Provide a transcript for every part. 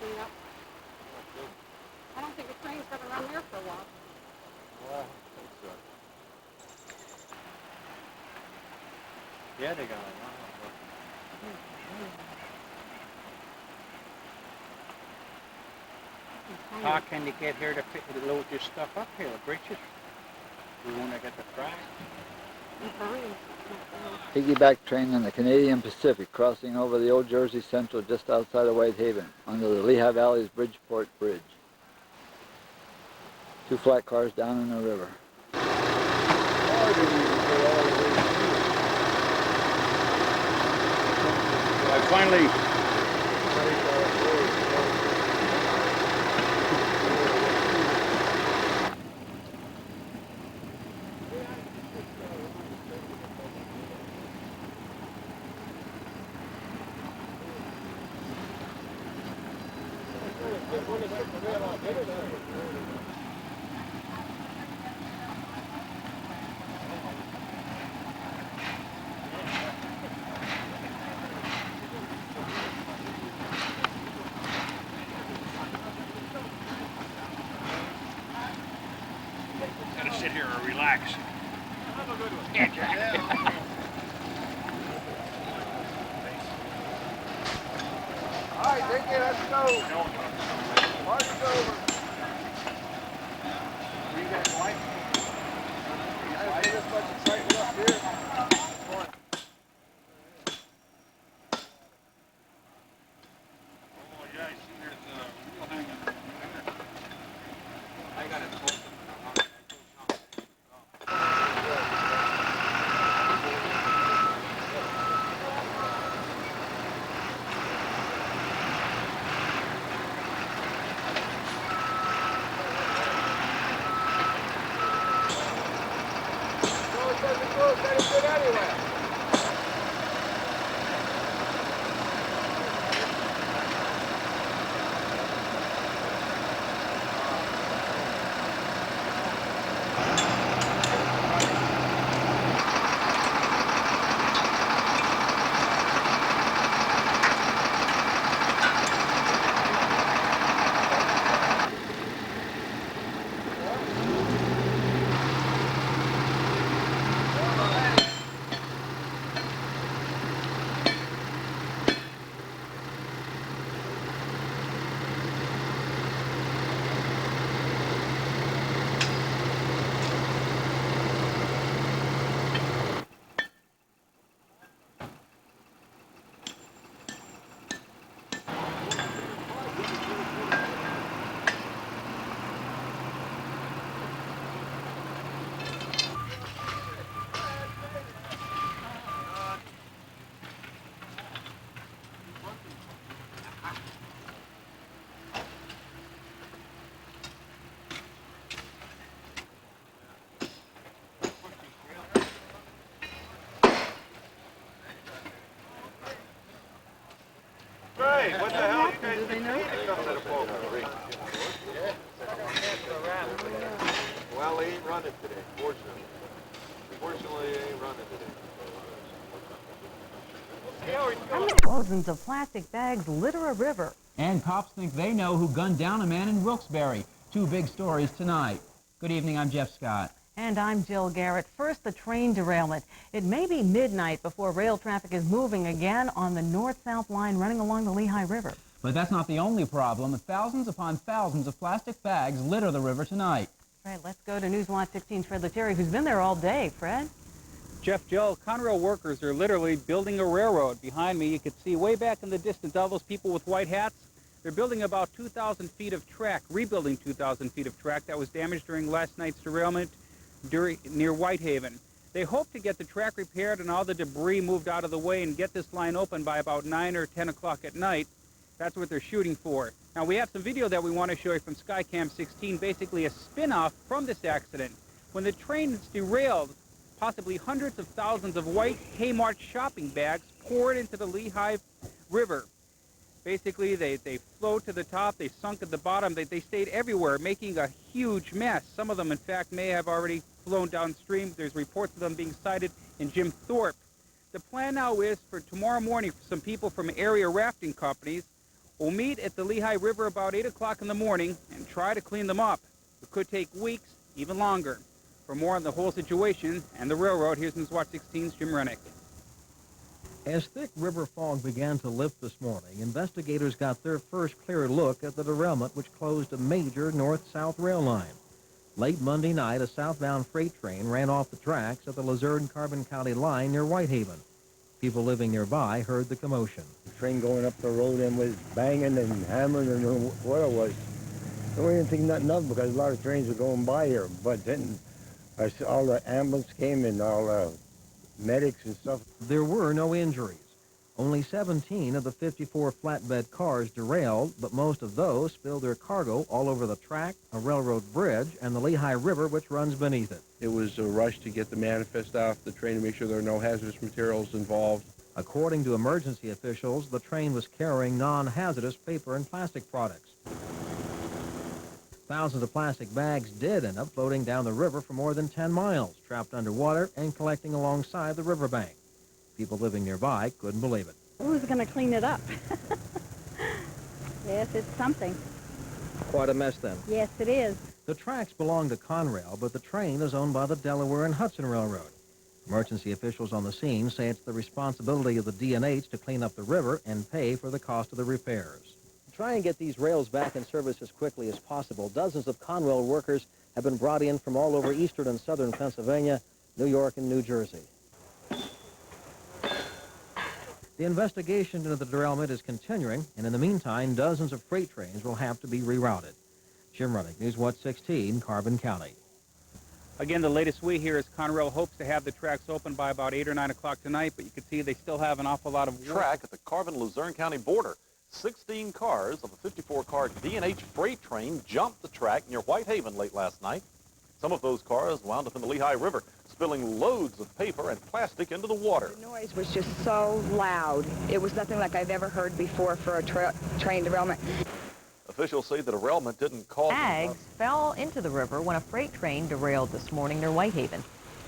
Yep. I don't think a train's going to run there for a while. Well, I think so. Yeah, they got a lot of How can you get here to load your stuff up here, the bridges? We want to get the track. Piggyback train on the Canadian Pacific crossing over the Old Jersey Central just outside of Whitehaven under the Lehigh Valley's Bridgeport Bridge. 2 flat cars down in the river. I finally... Gotta sit here and relax. Yeah, Jack. All right, take it, let's go. Party's over. We got white. I think this much excitement up here. Oh, yeah, I see there's a wheel hanging. I got it posted. Hey, what the hell? You guys Do they know? Well, they ain't running today, fortunately. Fortunately, they ain't running today. Thousands of plastic bags litter a river. And cops think they know who gunned down a man in Wilkes-Barre. 2 big stories tonight. Good evening, I'm Jeff Scott. And I'm Jill Garrett. First, the train derailment. It may be midnight before rail traffic is moving again on the north-south line running along the Lehigh River. But that's not the only problem. Thousands upon thousands of plastic bags litter the river tonight. All right, let's go to News Watch 16's Fred Lettieri, who's been there all day. Fred? Jeff, Joe, Conrail workers are literally building a railroad. Behind me, you can see way back in the distance all those people with white hats. They're building about 2,000 feet of track, rebuilding 2,000 feet of track that was damaged during last night's derailment near Whitehaven. They hope to get the track repaired and all the debris moved out of the way and get this line open by about 9 or 10 o'clock at night. That's what they're shooting for. Now, we have some video that we want to show you from Skycam 16, basically a spin-off from this accident. When the train is derailed, possibly hundreds of thousands of white Kmart shopping bags poured into the Lehigh River. Basically, they flowed to the top, they sunk at the bottom, they stayed everywhere, making a huge mess. Some of them, in fact, may have already flown downstream. There's reports of them being sighted in Jim Thorpe. The plan now is for tomorrow morning, some people from area rafting companies We'll meet at the Lehigh River about 8 o'clock in the morning and try to clean them up. It could take weeks, even longer. For more on the whole situation and the railroad, here's NewsWatch 16's Jim Rennick. As thick river fog began to lift this morning, investigators got their first clear look at the derailment which closed a major north-south rail line. Late Monday night, a southbound freight train ran off the tracks at the Luzerne-Carbon County line near Whitehaven. People living nearby heard the commotion. The train going up the road and was banging and hammering and what it was. We didn't think nothing of it because a lot of trains were going by here. But then all the ambulance came and all the medics and stuff. There were no injuries. Only 17 of the 54 flatbed cars derailed, but most of those spilled their cargo all over the track, a railroad bridge, and the Lehigh River, which runs beneath it. It was a rush to get the manifest off the train to make sure there are no hazardous materials involved. According to emergency officials, the train was carrying non-hazardous paper and plastic products. Thousands of plastic bags did end up floating down the river for more than 10 miles, trapped underwater and collecting alongside the riverbank. People living nearby couldn't believe it. Who's going to clean it up? Yes, it's something. Quite a mess then. Yes, it is. The tracks belong to Conrail, but the train is owned by the Delaware and Hudson Railroad. Emergency officials on the scene say it's the responsibility of the D&H to clean up the river and pay for the cost of the repairs. To try and get these rails back in service as quickly as possible, dozens of Conrail workers have been brought in from all over eastern and southern Pennsylvania, New York, and New Jersey. The investigation into the derailment is continuing, and in the meantime, dozens of freight trains will have to be rerouted. Jim Rennick, NewsWatch 16, Carbon County. Again, the latest we hear is Conrail hopes to have the tracks open by about 8 or 9 o'clock tonight, but you can see they still have an awful lot of work. Track at the Carbon-Luzerne County border. 16 cars of a 54-car D&H freight train jumped the track near Whitehaven late last night. Some of those cars wound up in the Lehigh River, spilling loads of paper and plastic into the water. The noise was just so loud. It was nothing like I've ever heard before for a train derailment. Officials say the derailment didn't cause... Bags fell into the river when a freight train derailed this morning near Whitehaven.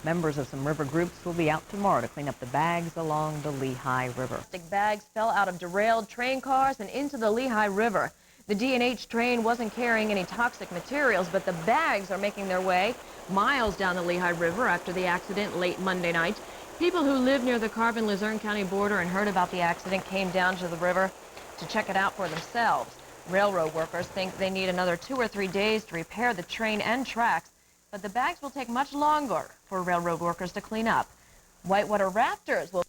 Members of some river groups will be out tomorrow to clean up the bags along the Lehigh River. Plastic bags fell out of derailed train cars and into the Lehigh River. The D&H train wasn't carrying any toxic materials, but the bags are making their way miles down the Lehigh River after the accident late Monday night. People who live near the Carbon-Luzerne County border and heard about the accident came down to the river to check it out for themselves. Railroad workers think they need another 2 or 3 days to repair the train and tracks, but the bags will take much longer for railroad workers to clean up. Whitewater rafters will...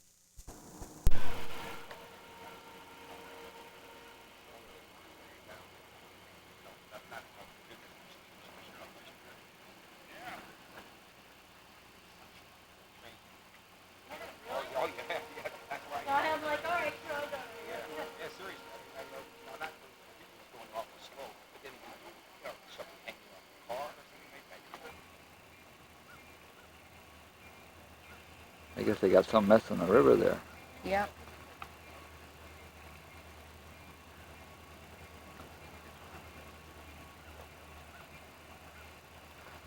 I guess they got some mess in the river there. Yep.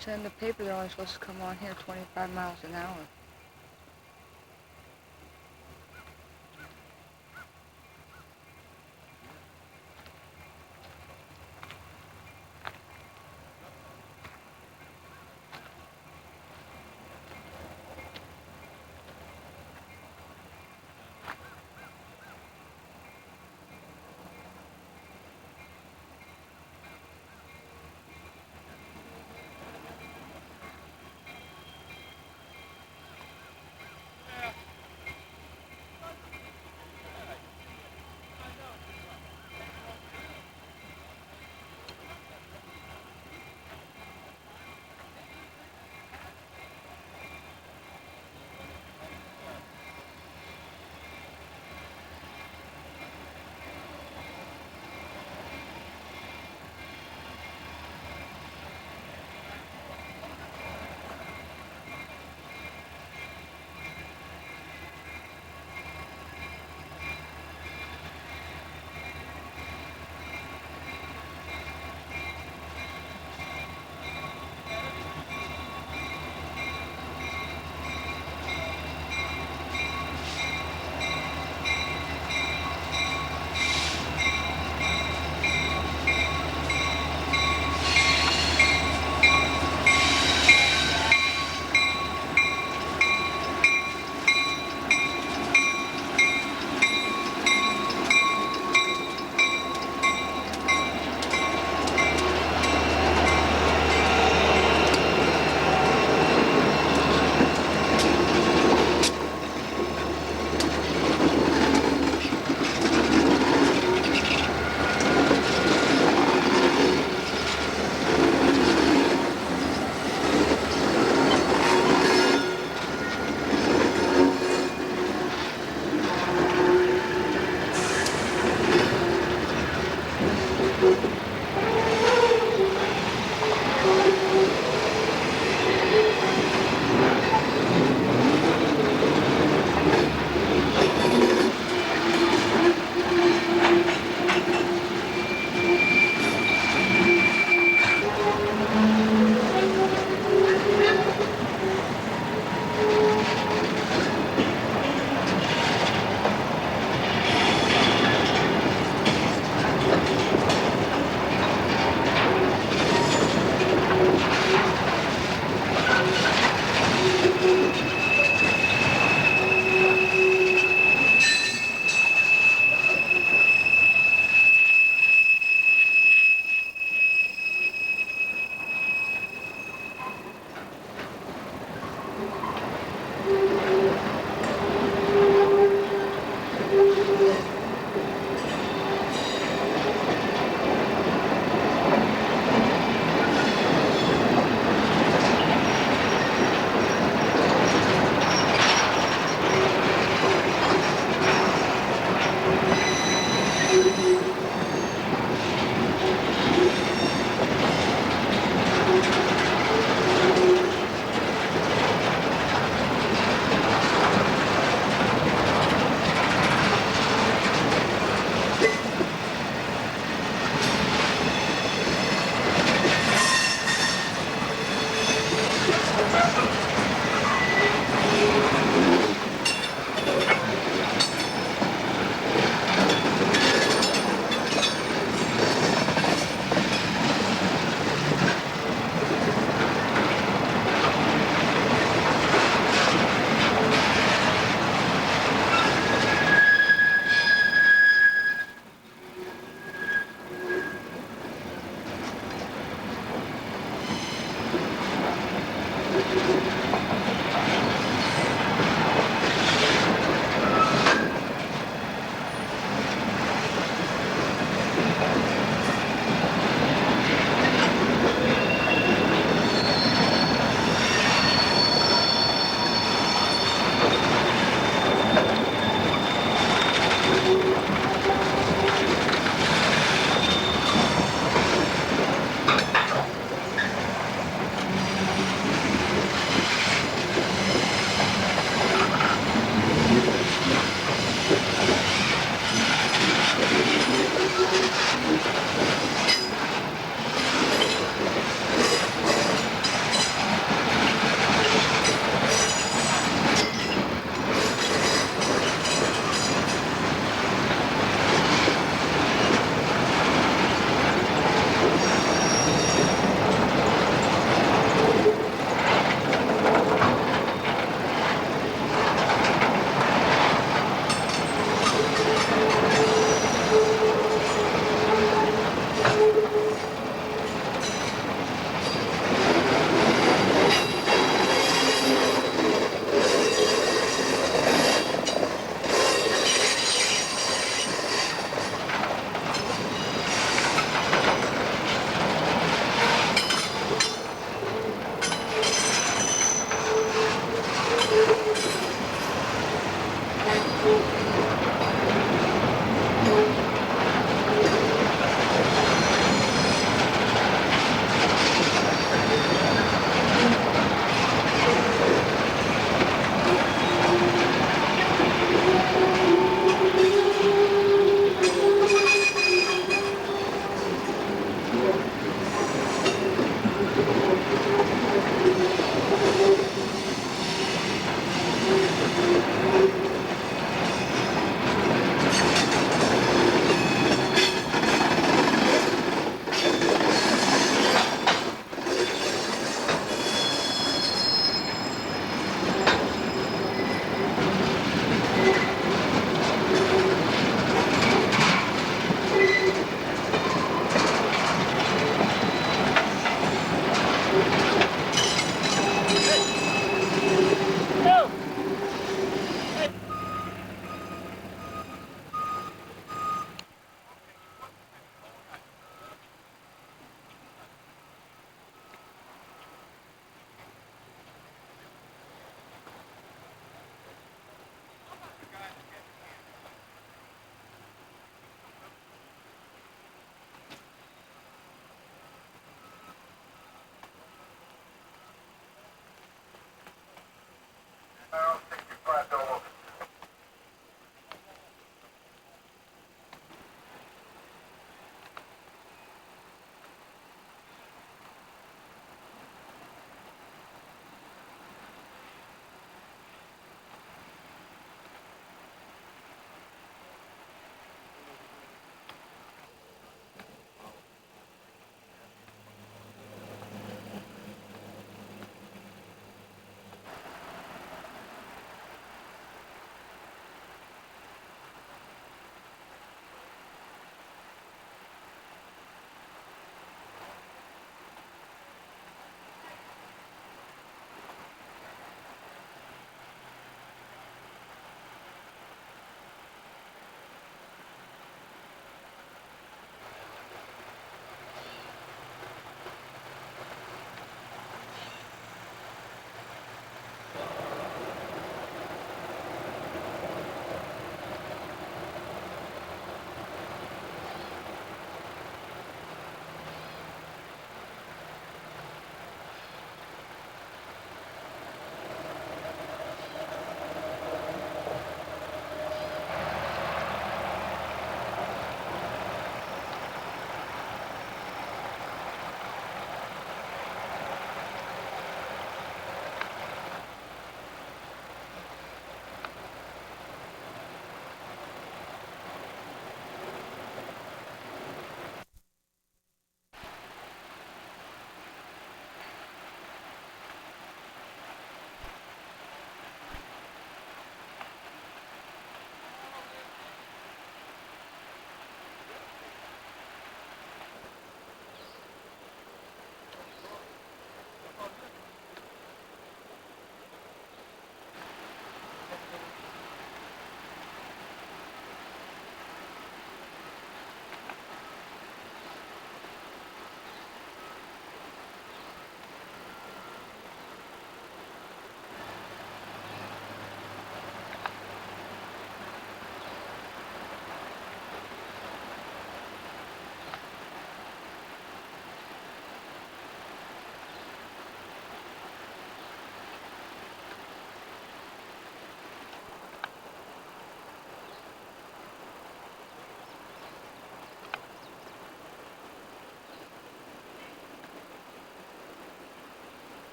Send the paper, they're only supposed to come on here 25 miles an hour.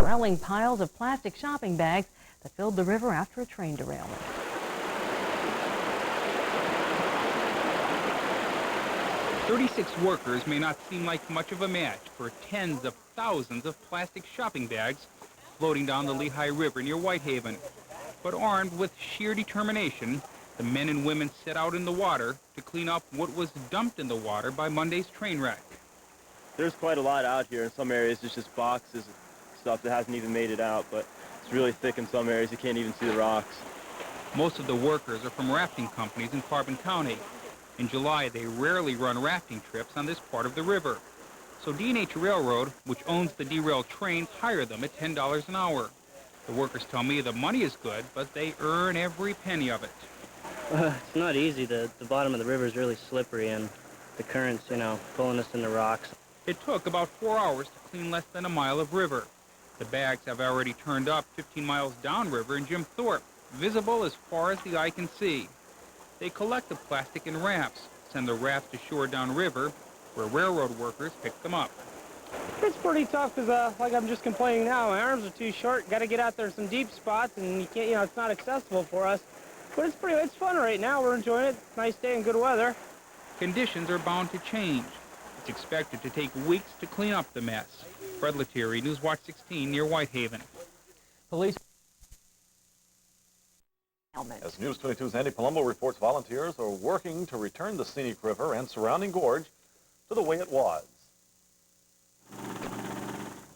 Swelling piles of plastic shopping bags that filled the river after a train derailment. "36 workers may not seem like much of a match for tens of thousands of plastic shopping bags floating down the Lehigh River near Whitehaven. But armed with sheer determination, the men and women set out in the water to clean up what was dumped in the water by Monday's train wreck. There's quite a lot out here. In some areas it's just boxes and stuff that hasn't even made it out, but it's really thick in some areas. You can't even see the rocks. Most of the workers are from rafting companies in Carbon County. In July, they rarely run rafting trips on this part of the river. So D&H Railroad, which owns the derailed trains, hire them at $10 an hour. The workers tell me the money is good, but they earn every penny of it. It's not easy. The bottom of the river is really slippery, and the current's, pulling us in the rocks. It took about 4 hours to clean less than a mile of river. The bags have already turned up 15 miles downriver in Jim Thorpe, visible as far as the eye can see. They collect the plastic in rafts, send the rafts to shore downriver, where railroad workers pick them up. It's pretty tough because, like I'm just complaining now, my arms are too short. Got to get out there in some deep spots, and you can't, it's not accessible for us. But it's fun right now. We're enjoying it. Nice day and good weather. Conditions are bound to change. It's expected to take weeks to clean up the mess. Fred Lettieri, Newswatch 16 near Whitehaven. Police. As News 22's Andy Palumbo reports, volunteers are working to return the scenic river and surrounding gorge to the way it was.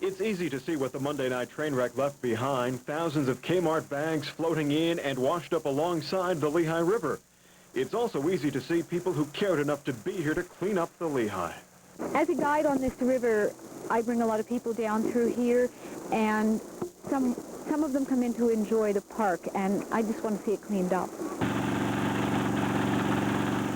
It's easy to see what the Monday night train wreck left behind. Thousands of Kmart bags floating in and washed up alongside the Lehigh River. It's also easy to see people who cared enough to be here to clean up the Lehigh. As a guide on this river, I bring a lot of people down through here, and some of them come in to enjoy the park, and I just want to see it cleaned up.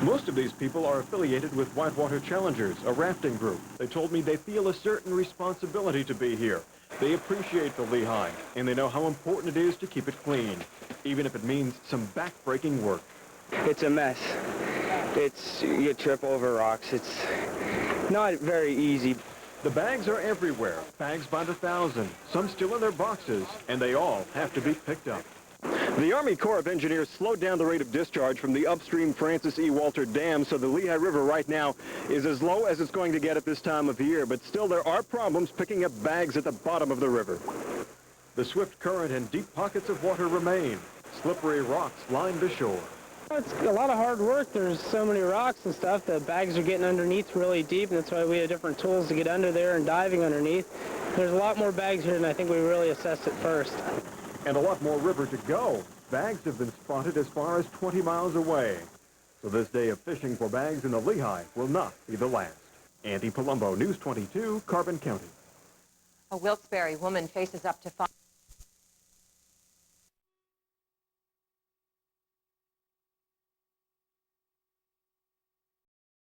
Most of these people are affiliated with Whitewater Challengers, a rafting group. They told me they feel a certain responsibility to be here. They appreciate the Lehigh, and they know how important it is to keep it clean, even if it means some back-breaking work. It's a mess. You trip over rocks. It's not very easy. The bags are everywhere, bags by the thousand, some still in their boxes, and they all have to be picked up. The Army Corps of Engineers slowed down the rate of discharge from the upstream Francis E. Walter Dam, so the Lehigh River right now is as low as it's going to get at this time of year, but still there are problems picking up bags at the bottom of the river. The swift current and deep pockets of water remain. Slippery rocks line the shore. It's a lot of hard work. There's so many rocks and stuff. The bags are getting underneath really deep, and that's why we have different tools to get under there and diving underneath. There's a lot more bags here than I think we really assessed at first. And a lot more river to go. Bags have been spotted as far as 20 miles away. So this day of fishing for bags in the Lehigh will not be the last. Andy Palumbo, News 22, Carbon County. A Wilkes-Barre woman faces up to 5